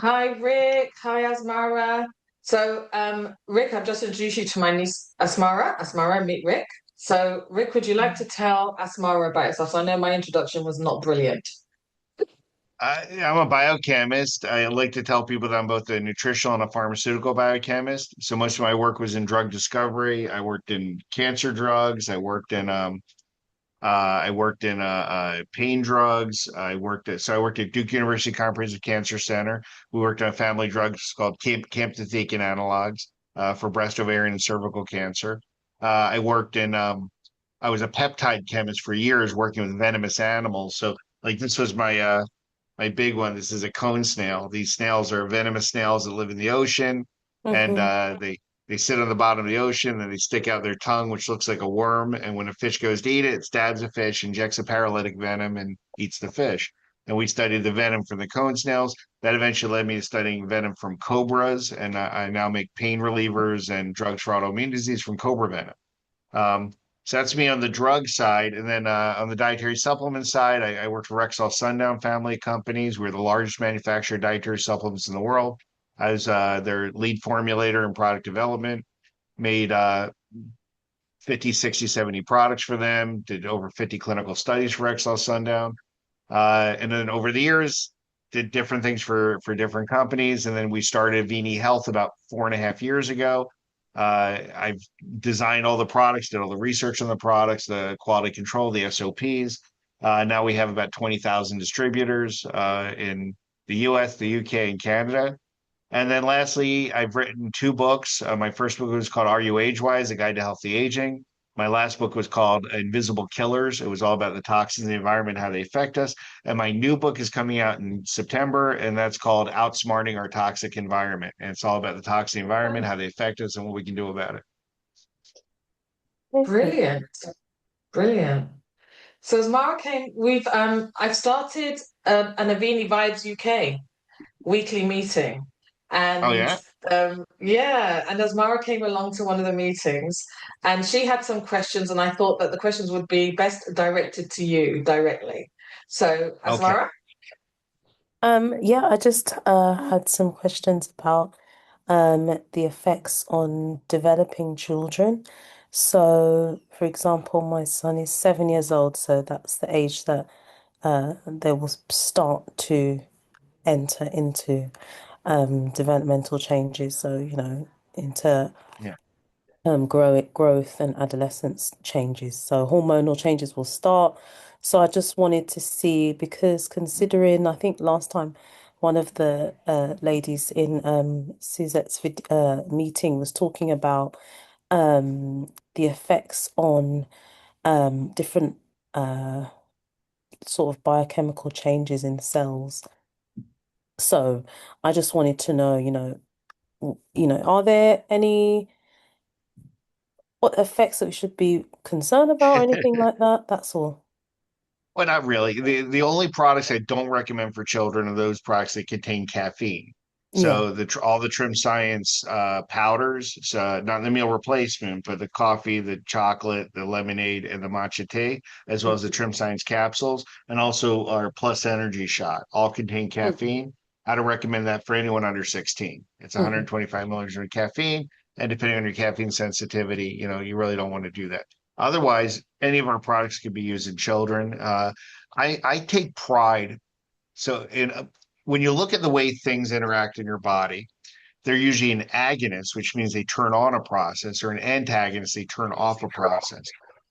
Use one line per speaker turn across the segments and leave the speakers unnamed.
Hi, Rick. Hi, Asmara. Rick, I've just introduced you to my niece, Asmara. Asmara, meet Rick. So, Rick, would you like to tell Asmara about yourself? So I know my introduction was not brilliant.
I'm a biochemist. I like to tell people that I'm both a nutritional and a pharmaceutical biochemist. So most of my work was in drug discovery. I worked in cancer drugs. I worked in pain drugs. I worked at Duke University Comprehensive Cancer Center. We worked on family drugs called camptothecin analogs for breast, ovarian, and cervical cancer. I was a peptide chemist for years, working with venomous animals. So like this was my big one. This is a cone snail. These snails are venomous snails that live in the ocean, and
Hmm.
they sit on the bottom of the ocean and they stick out their tongue, which looks like a worm. And when a fish goes to eat it, it stabs a fish, injects a paralytic venom, and eats the fish. And we studied the venom from the cone snails. That eventually led me to studying venom from cobras, and I now make pain relievers and drugs for autoimmune disease from cobra venom. So that's me on the drug side. And then on the dietary supplement side, I worked for Rexall Sundown family companies. We're the largest manufacturer of dietary supplements in the world. I was their lead formulator in product development, made 50, 60, 70 products for them, did over 50 clinical studies for Rexall Sundown. And then over the years, did different things for different companies. And then we started Avini Health about 4.5 years ago. I've designed all the products, did all the research on the products, the quality control, the SOPs. Now we have about 20,000 distributors in the US, the UK, and Canada. And then lastly, I've written two books. My first book was called Are You Age Wise? A Guide to Healthy Aging. My last book was called Invisible Killers. It was all about the toxins in the environment, how they affect us. And my new book is coming out in September, and that's called Outsmarting Our Toxic Environment. And it's all about the toxic environment, how they affect us, and what we can do about it.
Brilliant. Brilliant. So Asmara came, I've started an Avini Vibes UK weekly meeting.
Oh,
And
yeah?
yeah, and Asmara came along to one of the meetings and she had some questions, and I thought that the questions would be best directed to you directly. So,
Okay.
Asmara?
Yeah, I just had some questions about the effects on developing children. So, for example, my son is 7 years old, so that's the age that they will start to enter into developmental changes. So, into
Yeah.
growth and adolescence changes. So hormonal changes will start. So I just wanted to see, because considering, I think last time one of the ladies in Suzette's meeting was talking about the effects on different uh, sort of biochemical changes in cells. So I just wanted to know, are there any what effects that we should be concerned about or anything like that? That's all.
Well, not really. The only products I don't recommend for children are those products that contain caffeine.
Yeah.
So all the Trim Science powders, so not the meal replacement, but the coffee, the chocolate, the lemonade, and the matcha tea, as well as the Trim Science capsules, and also our Plus Energy shot, all contain caffeine. I don't recommend that for anyone under 16. It's
Mhm.
125 milligrams of caffeine, and depending on your caffeine sensitivity, you really don't want to do that. Otherwise, any of our products could be used in children. I take pride. So when you look at the way things interact in your body, they're usually an agonist, which means they turn on a process, or an antagonist, they turn off a process.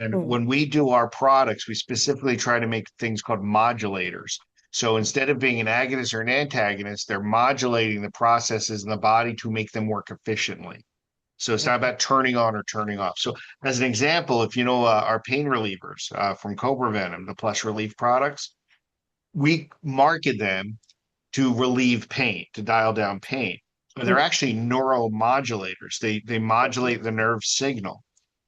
And
Mm.
when we do our products, we specifically try to make things called modulators. So instead of being an agonist or an antagonist, they're modulating the processes in the body to make them work efficiently. So it's not about turning on or turning off. So as an example, if you know our pain relievers from Cobra Venom, the plus relief products, we market them to relieve pain, to dial down pain. But they're
Mm.
actually neuromodulators. They modulate the nerve signal.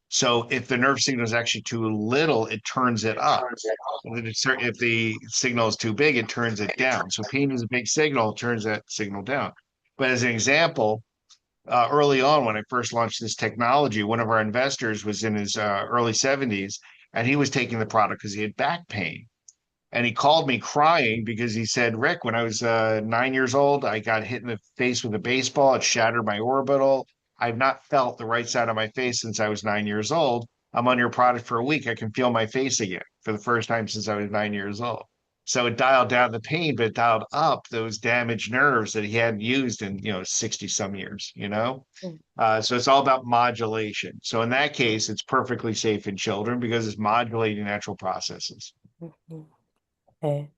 So if the nerve signal is actually too little, it turns it up. If the signal is too big, it turns it down. So pain is a big signal, it turns that signal down. But as an example, early on when I first launched this technology, one of our investors was in his early 70s, and he was taking the product because he had back pain. And he called me crying because he said, Rick, when I was 9 years old, I got hit in the face with a baseball. It shattered my orbital. I've not felt the right side of my face since I was 9 years old. I'm on your product for a week. I can feel my face again for the first time since I was 9 years old. So it dialed down the pain, but it dialed up those damaged nerves that he hadn't used in, 60 some years.
Mm,
So it's all about modulation. So in that case, it's perfectly safe in children because it's modulating natural processes.
mhm. Okay.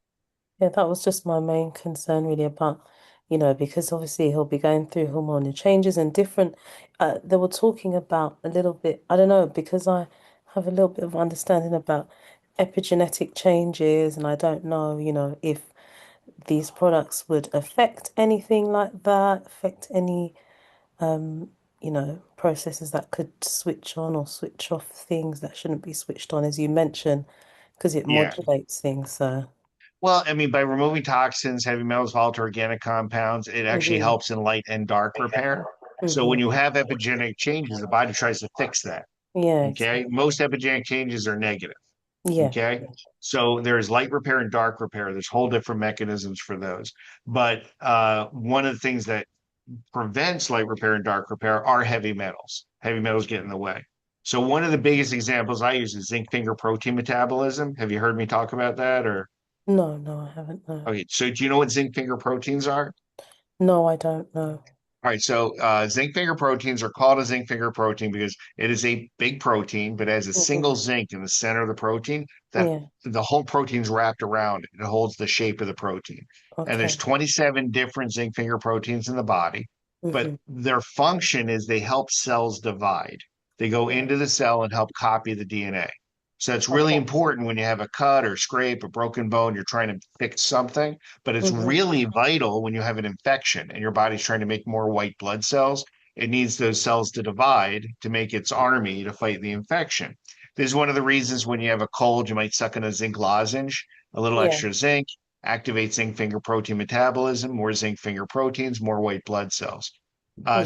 Yeah, that was just my main concern really about, because obviously he'll be going through hormonal changes and different, they were talking about a little bit, I don't know, because I have a little bit of understanding about epigenetic changes and I don't know, if these products would affect anything like that, affect any, processes that could switch on or switch off things that shouldn't be switched on, as you mentioned, because it
Yeah.
modulates things. So,
Well, I mean, by removing toxins, heavy metals, volatile organic compounds, it actually
hmm
helps in light and dark repair. So when
hmm
you have epigenetic changes, the body tries to fix that.
yeah,
Okay.
exactly.
Most epigenetic changes are negative.
Yeah.
Okay. So there's light repair and dark repair. There's whole different mechanisms for those. But one of the things that prevents light repair and dark repair are heavy metals. Heavy metals get in the way. So one of the biggest examples I use is zinc finger protein metabolism. Have you heard me talk about that or?
No, no, I haven't. No.
Okay, so do you know what zinc finger proteins are?
No, I don't know.
All right, so zinc finger proteins are called a zinc finger protein because it is a big protein, but has a single
hmm
zinc in the center of the protein that
Yeah.
the whole protein's wrapped around it. It holds the shape of the protein. And there's
Okay.
27 different zinc finger proteins in the body, but
hmm
their function is they help cells divide. They go into the cell and help copy the DNA. So it's really
Okay.
important when you have a cut or scrape, a broken bone, you're trying to fix something. But it's
hmm
really vital when you have an infection and your body's trying to make more white blood cells. It needs those cells to divide to make its army to fight the infection. This is one of the reasons when you have a cold, you might suck in a zinc lozenge, a little
Yeah.
extra zinc, activates zinc finger protein metabolism, more zinc finger proteins, more white blood cells.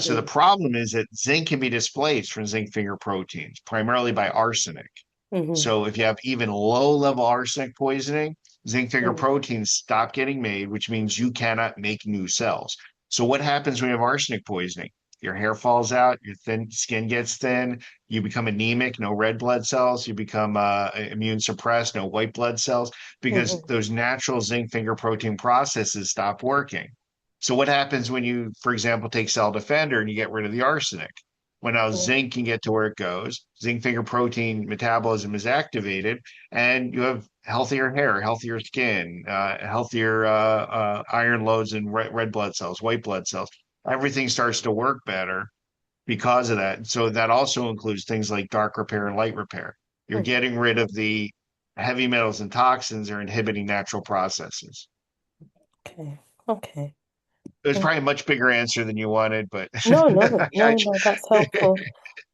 So the
hmm
problem is that zinc can be displaced from zinc finger proteins, primarily by arsenic.
hmm
So if you have even low level arsenic poisoning, zinc finger
hmm
proteins stop getting made, which means you cannot make new cells. So what happens when you have arsenic poisoning? Your hair falls out, your thin skin gets thin, you become anemic, no red blood cells, you become immune suppressed, no white blood cells, because
hmm
those natural zinc finger protein processes stop working. So what happens when you, for example, take cell defender and you get rid of the arsenic? When now zinc can get to where it goes, zinc finger protein metabolism is activated, and you have healthier hair, healthier skin, healthier iron loads and red blood cells, white blood cells. Everything starts to work better because of that. So that also includes things like dark repair and light repair. You're getting rid of the heavy metals and toxins are inhibiting natural processes.
Okay. Okay.
It was
Mm.
probably a much bigger answer than you wanted, but
No, no,
I,
no, no, that's helpful.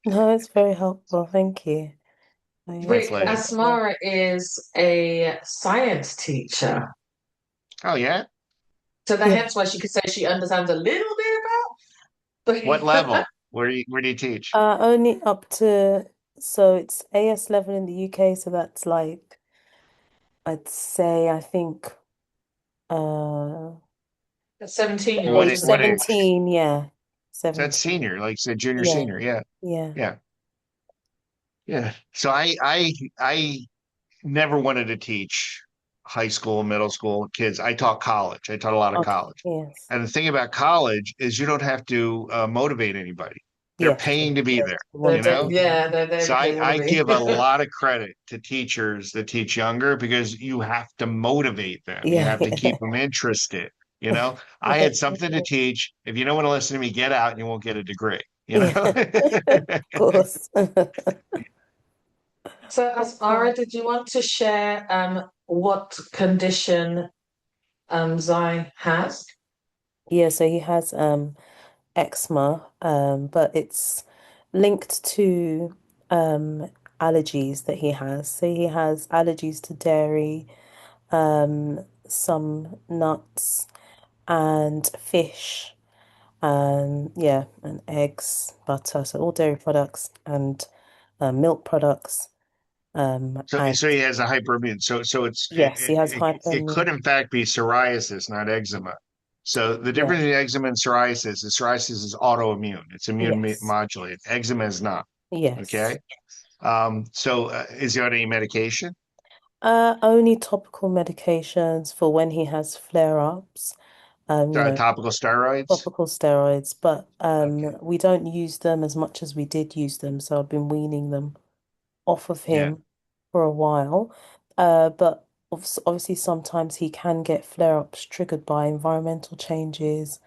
No, it's very helpful. Thank you.
my
It's
Rick,
very
pleasure.
helpful.
Asmara is a science teacher.
Oh yeah.
So that
Yeah.
hence why she could say she understands a little
What
bit about.
level? Where do you teach?
Only up to, so it's AS level in the UK, so that's like, I'd say, I think, uh,
A 17 year old,
What
age
it,
isn't
what
it?
age?
17, yeah.
So that's
17.
senior, like you said, junior,
Yeah.
senior. Yeah,
Yeah.
yeah, yeah. So I never wanted to teach high school, middle school kids. I taught college. I taught a lot of
Okay.
college.
Yes.
And the thing about college is you don't have to motivate anybody. They're
Yeah, true.
paying to be there,
Well, to be there.
They're there
So
because they want to
I
be.
give a lot of credit to teachers that teach younger because you have to motivate them. You
Yeah.
have to keep them interested. I
Yeah.
had something to teach. If you don't want to listen to me, get out and you won't get a degree.
Yeah. Of course.
So,
Okay.
Asmara, did you want to share what condition Zai has?
Yeah, so he has eczema, but it's linked to allergies that he has. So he has allergies to dairy, some nuts and fish, yeah, and eggs, butter, so all dairy products and milk products. And
So he has a hyperimmune. So
yes, he has
it could
hyperimmune.
in fact be psoriasis, not eczema. So the
Yeah,
difference between eczema and psoriasis is psoriasis is autoimmune. It's immune
yes,
modulated. Eczema is not.
yes.
Okay. So is he on any medication?
Only topical medications for when he has flare-ups. You know,
Topical steroids?
topical steroids, but
Okay.
we don't use them as much as we did use them, so I've been weaning them off of
Yeah.
him for a while. But obviously sometimes he can get flare-ups triggered by environmental changes,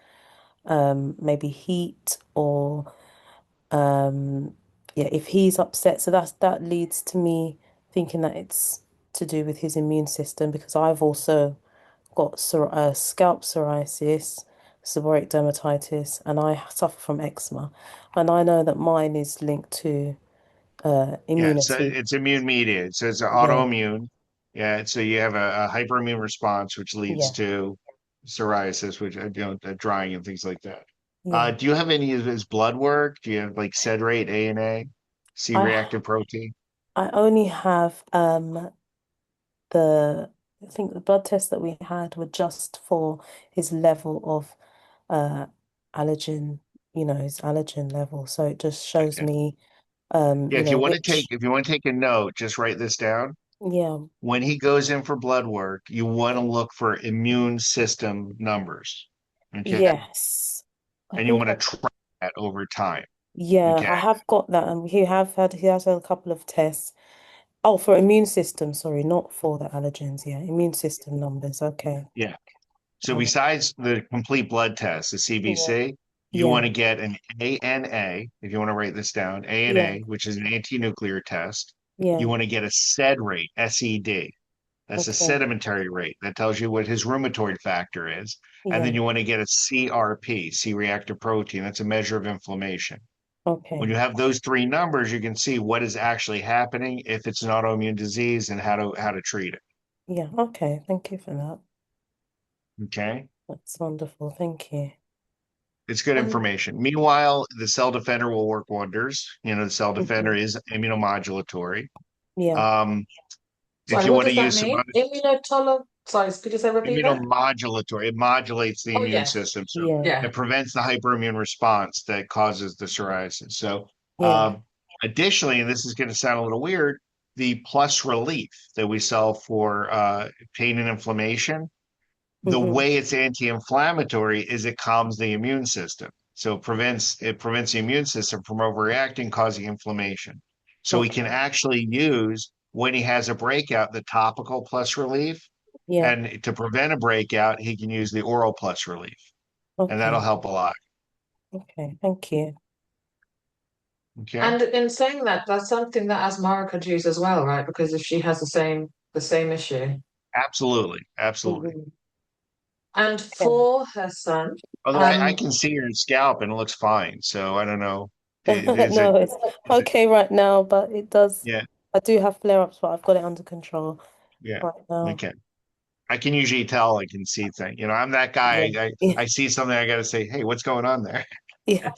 maybe heat or yeah, if he's upset. So that leads to me thinking that it's to do with his immune system because I've also got scalp psoriasis, seborrheic dermatitis, and I suffer from eczema. And I know that mine is linked to
Yeah. So
immunity.
it's immune mediated. So it's
Yeah,
autoimmune. Yeah. So you have a hyperimmune response, which leads
yeah,
to psoriasis, which drying and things like that.
yeah.
Do you have any of his blood work? Do you have like sed rate, ANA,
I
C-reactive protein?
I only have the I think the blood tests that we had were just for his level of uh allergen, his allergen level. So it just shows
Okay.
me
Yeah.
which
If you want to take a note, just write this down.
yeah,
When he goes in for blood work, you want to look for immune system numbers. Okay.
yes. I
And you
think
want
I
to track that over time.
yeah,
Okay.
I have got that and he has had a couple of tests. Oh, for immune system, sorry, not for the allergens, yeah. Immune system numbers, okay.
Yeah. So
Um,
besides the complete blood test, the
yeah,
CBC, you want
yeah,
to get an ANA, if you want to write this down,
yeah,
ANA, which is an anti-nuclear test. You
yeah,
want to get a SED rate, SED. That's a
okay,
sedimentary rate. That tells you what his rheumatoid factor is. And then
yeah,
you want to get a CRP, C-reactive protein. That's a measure of inflammation. When
okay.
you have those three numbers, you can see what is actually happening, if it's an autoimmune disease, and how to treat it.
Yeah, okay. Thank you for that.
Okay.
That's wonderful. Thank you.
It's good
And
information. Meanwhile, the cell defender will work wonders. The cell defender
Hmm.
is immunomodulatory.
Yeah.
Um, if
sorry,
you
what
want to
does that
use some
mean?
other
Immunotolerant. Sorry, could you say repeat that?
immunomodulatory, it modulates the
Oh
immune
yes,
system. So
Yeah.
yeah.
it prevents the hyperimmune response that causes the psoriasis. So,
Yeah.
additionally, and this is going to sound a little weird, the plus relief that we sell for pain and inflammation, the
Hmm.
way it's anti-inflammatory is it calms the immune system. So it prevents the immune system from overreacting, causing inflammation. So we can
Okay.
actually use when he has a breakout, the topical plus relief.
Yeah.
And to prevent a breakout, he can use the oral plus relief. And that'll
Okay.
help a lot.
Okay. Thank you.
Okay.
And in saying that, that's something that Asmara could use as well, right? Because if she has the same issue.
Absolutely. Absolutely.
Hmm.
And
Okay.
for her son,
Although I
um,
can see her scalp and it looks fine. So I don't know. Is it,
No, it's
is it,
okay right now, but
yeah,
I do have flare-ups, but I've got it under control
yeah.
right now.
Okay. I can usually tell I can see things. I'm that guy.
Yeah.
I see something, I gotta say, hey, what's going on there?
Yeah.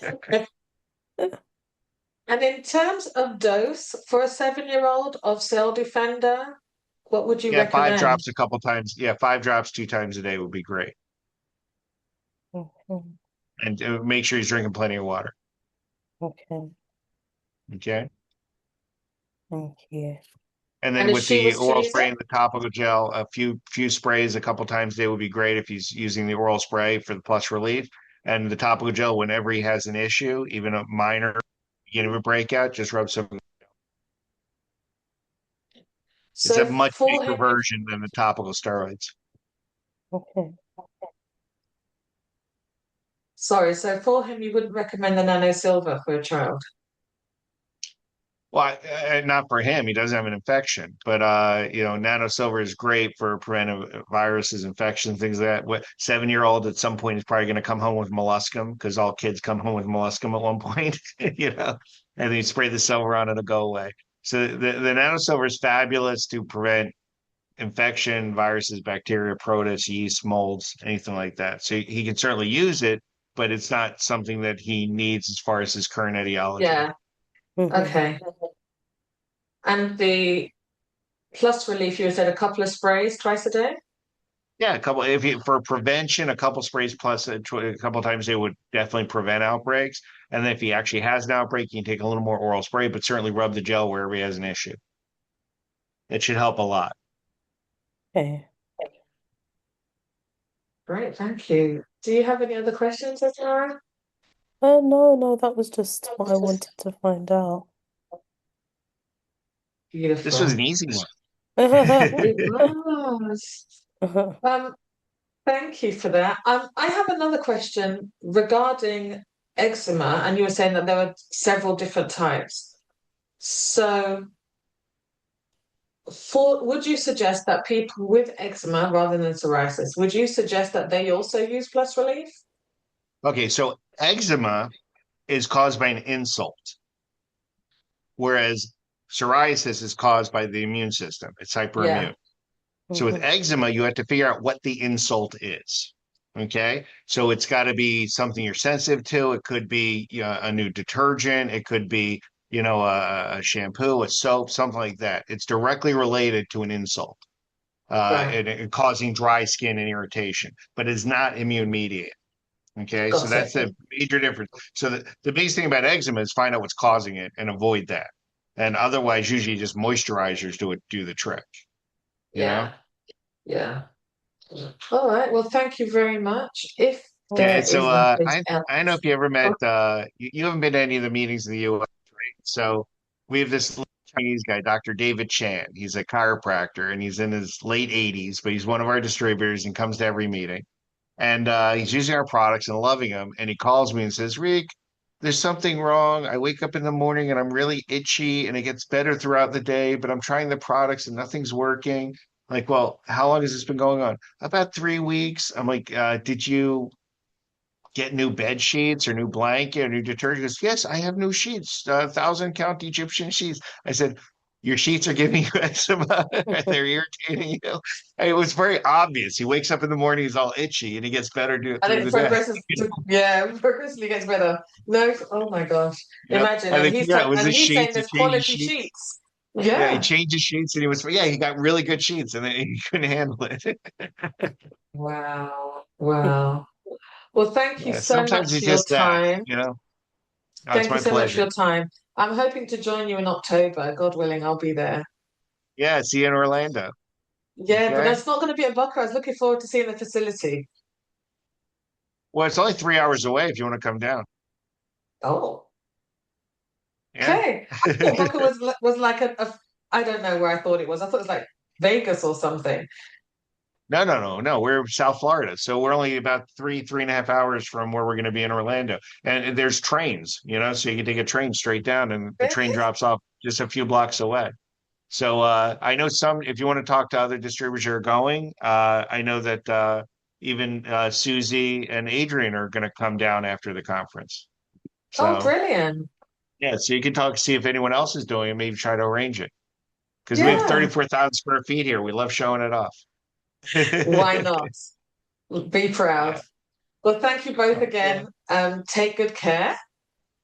and in terms of dose for a 7-year-old of Cell Defender, what would you
Yeah, five
recommend?
drops a couple times. Yeah, 5 drops 2 times a day would be great.
Mhm.
And make sure he's drinking plenty of water.
Okay.
Okay.
Thank you.
And
And
then
if
with
she
the
was to
oral
use
spray
it?
and the topical gel, a few sprays a couple times a day would be great if he's using the oral spray for the plus relief. And the topical gel, whenever he has an issue, even a minor beginning of a breakout, just rub some. It's a
So
much
for
weaker
him,
version than the topical steroids.
Okay.
you wouldn't recommend the Nano Silver for a child.
Well, not for him. He doesn't have an infection, but nano silver is great for preventive viruses, infections, things like that. What 7-year-old at some point is probably going to come home with molluscum because all kids come home with molluscum at one point, and then you spray the silver on it, it'll go away. So the nano silver is fabulous to prevent infection, viruses, bacteria, protists, yeast, molds, anything like that. So he can certainly use it, but it's not something that he needs as far as his current etiology.
Yeah.
Hmm.
Okay. And the plus relief, you said a couple of sprays twice a day?
Yeah, a couple. If you for prevention, a couple sprays plus a couple times they would definitely prevent outbreaks. And then if he actually has an outbreak, you can take a little more oral spray, but certainly rub the gel wherever he has an issue. It should help a lot.
Okay.
Great, thank you. Do you have any other questions, Azara?
No, no, that was just what I wanted to find out.
This was
Beautiful.
an easy one.
It was. Um, Thank you for that. I have another question regarding eczema, and you were saying that there were several different types. So, would you suggest that people with eczema rather than psoriasis, would you suggest that they also use plus relief?
Okay, so eczema is caused by an insult, whereas psoriasis is caused by the immune system. It's
Yeah,
hyperimmune. So with
Mhm.
eczema, you have to figure out what the insult is. Okay. So it's got to be something you're sensitive to. It could be, you know, a new detergent. It could be, you know, a shampoo, a soap, something like that. It's directly related to an insult,
right.
and causing dry skin and irritation, but it's not immune mediated. Okay. So
Got
that's the
it.
major difference. So the biggest thing about eczema is find out what's causing it and avoid that. And otherwise, usually just moisturizers do the trick, you know?
Yeah, yeah. All right. Well, thank you very much. If
Yeah,
there
so
is nothing
I don't know
else.
if you ever met
Oh,
you haven't been to any of the meetings in the US, right? So we have this little Chinese guy, Dr. David Chan. He's a chiropractor and he's in his late 80s, but he's one of our distributors and comes to every meeting. And he's using our products and loving them. And he calls me and says, Rick, there's something wrong. I wake up in the morning and I'm really itchy and it gets better throughout the day, but I'm trying the products and nothing's working. Like, well, how long has this been going on? About 3 weeks. I'm like, did you get new bed sheets or new blanket or new detergent? He goes, yes, I have new sheets, 1,000 count Egyptian sheets. I said, your sheets are giving you eczema. They're irritating you. It was very obvious. He wakes up in the morning, he's all itchy, and he gets better
and
through
it
the day.
progresses to, yeah, progressively gets better. No, oh my gosh.
Yep.
Imagine.
And
And
they
he's
figure out it was
and
the
he's saying
sheets. He
there's
changed his
quality
sheets.
sheets.
Yeah, he
Yeah.
changed his sheets, and he was yeah, he got really good sheets, and then he couldn't handle it.
Wow. Wow. Well, thank you
Yeah,
so
sometimes
much
it's
for your
just that,
time.
you know. Oh, it's
Thank you
my
so much for
pleasure.
your time. I'm hoping to join you in October. God willing, I'll be there.
Yeah, see you in Orlando.
Yeah, but
Okay.
that's not going to be at Boca. I was looking forward to seeing the facility.
Well, it's only 3 hours away if you want to come down.
Oh,
Yeah.
okay. I thought Boca was like I don't know where I thought it was. I thought it was like Vegas or something.
No. We're South Florida, so we're only about 3.5 hours from where we're going to be in Orlando. And there's trains, you know, so you can take a train straight down, and the train
Really?
drops off just a few blocks away. So I know some. If you want to talk to other distributors who are going, I know that even Susie and Adrian are going to come down after the conference.
Oh,
So
brilliant.
yeah, so you can talk, see if anyone else is doing it, maybe try to arrange it because we have
Yeah.
34,000 square feet here. We love showing it off.
Why not? Be proud.
Yeah.
Well, thank you both
Okay.
again. Take good care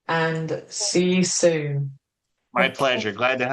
and see you soon.
My
Okay.
pleasure. Glad to